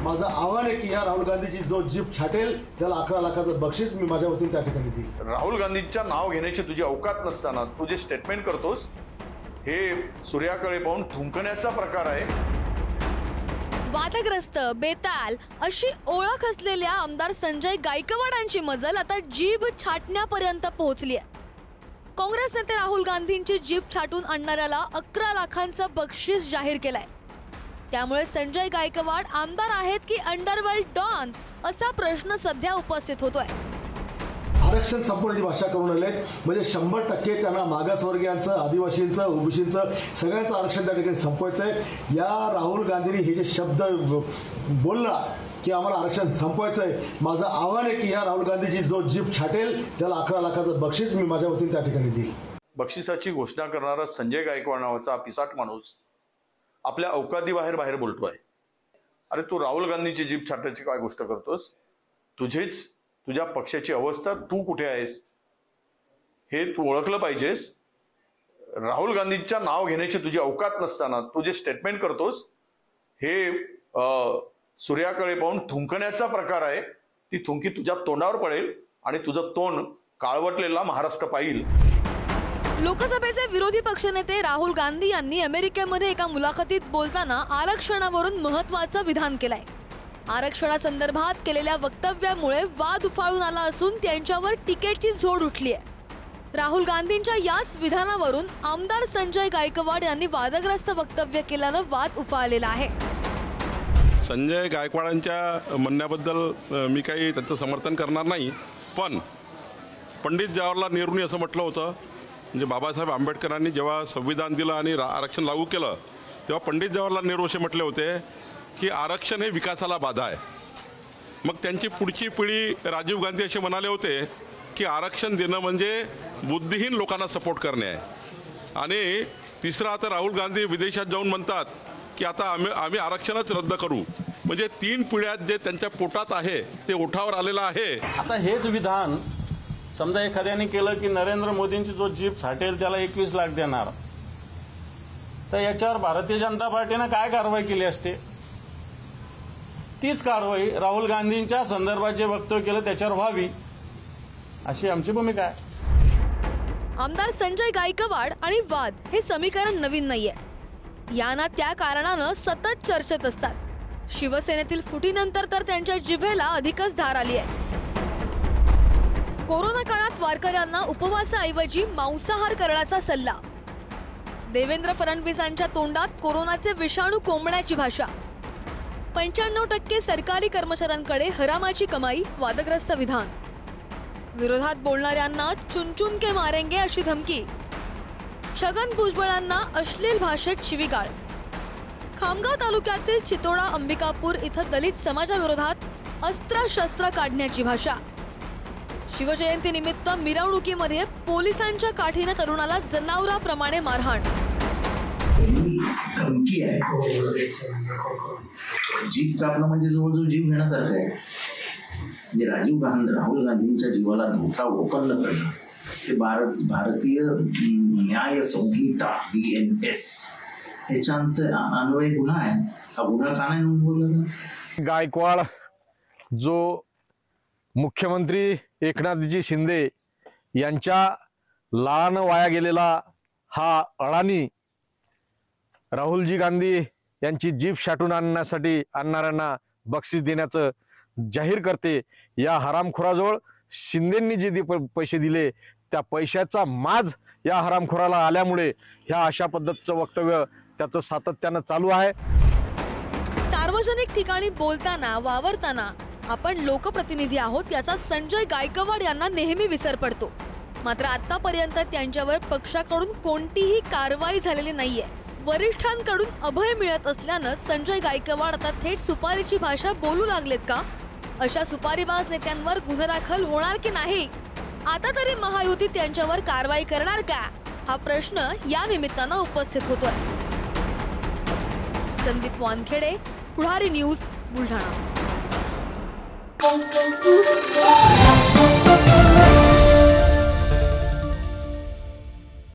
माझं आव्हान आहे की या राहुल गांधीची जो जीप छाटेल त्याला 11 लाखाचं बक्षीस मी माझ्या वतीने त्या ठिकाणी देईल। राहुल गांधींच्या नाव घेण्याची तुझी अवकात नसताना तू जे स्टेटमेंट करतोस हे सूर्याकडे पाहून थुंकण्याचा प्रकार आहे। वादग्रस्त बेताल अशी ओळख असलेल्या आमदार संजय गायकवाडांची मजल आता जीभ छाटण्यापर्यंत पोहोचली आहे। काँग्रेस नेते राहुल गांधींची जीभ छाटून आणणाऱ्याला 11 लाखांचं बक्षीस जाहीर केलंय। त्यामुळे संजय गायकवाड आमदार आहेत की अंडरवर्ल्ड डॉन असा प्रश्न सध्या उपस्थित होतोय। आरक्षण संपवण्याची भाषा करून आले म्हणजे 100% त्यांना मागासवर्गीयांचं, आदिवासींचं, ओबीसींचं सगळ्यांचं आरक्षण त्या ठिकाणी संपवायचंय। या राहुल गांधींनी हे जे शब्द बोलला की आम्हाला आरक्षण संपवायचंय, माझं आव्हान आहे की या राहुल गांधीची जो जीप छाटेल त्याला 11 लाखाचं बक्षीस मी माझ्या वतीने त्या ठिकाणी देईल। बक्षिसाची घोषणा करणारा संजय गायकवाड नावाचा पिसाट माणूस आपल्या अवकातीबाहेर बाहेर बोलतोय। अरे तू राहुल गांधीची जीभ छाटायची काय गोष्ट करतोस? तुझ्या पक्षाची अवस्था, तू कुठे आहेस हे तू ओळखलं पाहिजेस। राहुल गांधींच्या नाव घेण्याची तुझी अवकात नसताना तू जे स्टेटमेंट करतोस हे सूर्याकडे पाहून थुंकण्याचा प्रकार आहे। ती थुंकी तुझ्या तोंडावर पडेल आणि तुझं तोंड काळवटलेला महाराष्ट्र पाहिल। लोकसभेचे विरोधी पक्षनेते राहुल गांधी यांनी अमेरिकेमध्ये एका मुलाखतीत बोलताना आरक्षणावरून महत्त्वाचं विधान केलंय। आरक्षणासंदर्भात केलेल्या वक्तव्यामुळे वाद उफाळून आला असून त्यांच्यावर टीकेची झोड उठली आहे। राहुल गांधींच्या याच विधानावरून आमदार संजय गायकवाड यांनी वादग्रस्त वक्तव्य केल्यानं वाद उफाळलेला आहे। संजय गायकवाडांच्या म्हणण्याबद्दल मी काही त्यांचं समर्थन करणार नाही, पण पंडित जवाहरलाल नेहरूंनी असं म्हटलं होतं, म्हणजे बाबासाहेब आंबेडकरांनी जेव्हा संविधान दिलं आणि आरक्षण लागू केलं तेव्हा पंडित जवाहरलाल नेहरू असे म्हटले होते की आरक्षण हे विकासाला बाधा आहे। मग त्यांची पुढची पिढी राजीव गांधी असे म्हणाले होते की आरक्षण देणं म्हणजे बुद्धिहीन लोकांना सपोर्ट करणे आहे। आणि तिसरं आता राहुल गांधी विदेशात जाऊन म्हणतात की आता आम्ही आरक्षणच रद्द करू, म्हणजे 3 पिढ्यात जे त्यांच्या पोटात आहे ते ओठावर आलेलं आहे। आता हेच विधान समजा एखाद्याने केलं की नरेंद्र मोदींची जो जीप छाटेल त्याला 21 लाख देणार, तर याच्यावर भारतीय जनता पार्टीने काय कारवाई केली असते? तीच कारवाई राहुल गांधींच्या संदर्भात जे वक्तव्य केलं त्याच्यावर व्हावी अशी आमची भूमिका आहे। आमदार संजय गायकवाड आणि वाद हे समीकरण नवीन नाहीये। याना त्या कारणानं सतत चर्चेत असतात। शिवसेनेतील फुटीनंतर तर त्यांच्या जिभेला अधिकच धार आली आहे। कोरोना काळात वारकऱ्यांना उपवासाऐवजी मांसाहार करण्याचा सल्ला। देवेंद्र फडणवीसांच्या तोंडात कोरोनाचे विषाणू कोंबण्याची भाषा। 95% सरकारी कर्मचाऱ्यांकडे हरामाची कमाई, वादग्रस्त विधान। विरोधात बोलणाऱ्यांना चुनचुन के मारेंगे अशी धमकी। छगन भुजबळांना अश्लील भाषेत शिवीगाळ। खामगाव तालुक्यातील चितोडा अंबिकापूर इथं दलित समाजाविरोधात अस्त्र-शस्त्र काढण्याची भाषा। शिवजयंतीनिमित्त मिरवणुकीमध्ये पोलिसांच्या काठीने तरुणाला जनावराप्रमाणे मारहाण। धमकी आहे, जीभ कापणं म्हणजे जवळजवळ जीव घेण्यासारखं आहे। म्हणजे राहुल गांधींच्या जीवाला धोका उत्पन्न करणं ते भारतीय न्याय संहिता BNS ह्याच्या अन्वये गुन्हा आहे। हा गुन्हा का नाही नोंदवला? गायकवाड जो मुख्यमंत्री एकनाथजी शिंदे यांच्या लाळानं वाया गेलेला हा अडाणी राहुलजी गांधी यांची जीभ छाटून आणणाऱ्यांना बक्षीस देण्याचं जाहीर करते। या हरामखोराजवळ शिंदेंनी जे पैसे दिले त्या पैशाचा माज या हरामखोराला आल्यामुळे ह्या अशा पद्धतीचं वक्तव्य त्याचं सातत्यानं चालू आहे। सार्वजनिक ठिकाणी बोलताना, वावरताना आपण लोकप्रतिनिधी आहोत याचा संजय गायकवाड यांना नेहमी विसर पडतो। मात्र आतापर्यंत त्यांच्यावर पक्षाकडून कोणतीही कारवाई झालेली नाहीये। वरिष्ठांकडून अभय मिळत असल्यानं संजय गायकवाड आता थेट सुपारीची भाषा बोलू लागलेत का? अशा सुपारीबाज नेत्यांवर गुन्हा दाखल होणार की नाही? आता तरी महायुती त्यांच्यावर कारवाई करणार का? हा प्रश्न या निमित्तानं उपस्थित होतोय। संदीप वानखेडे, पुढारी न्यूज, बुलढाणा।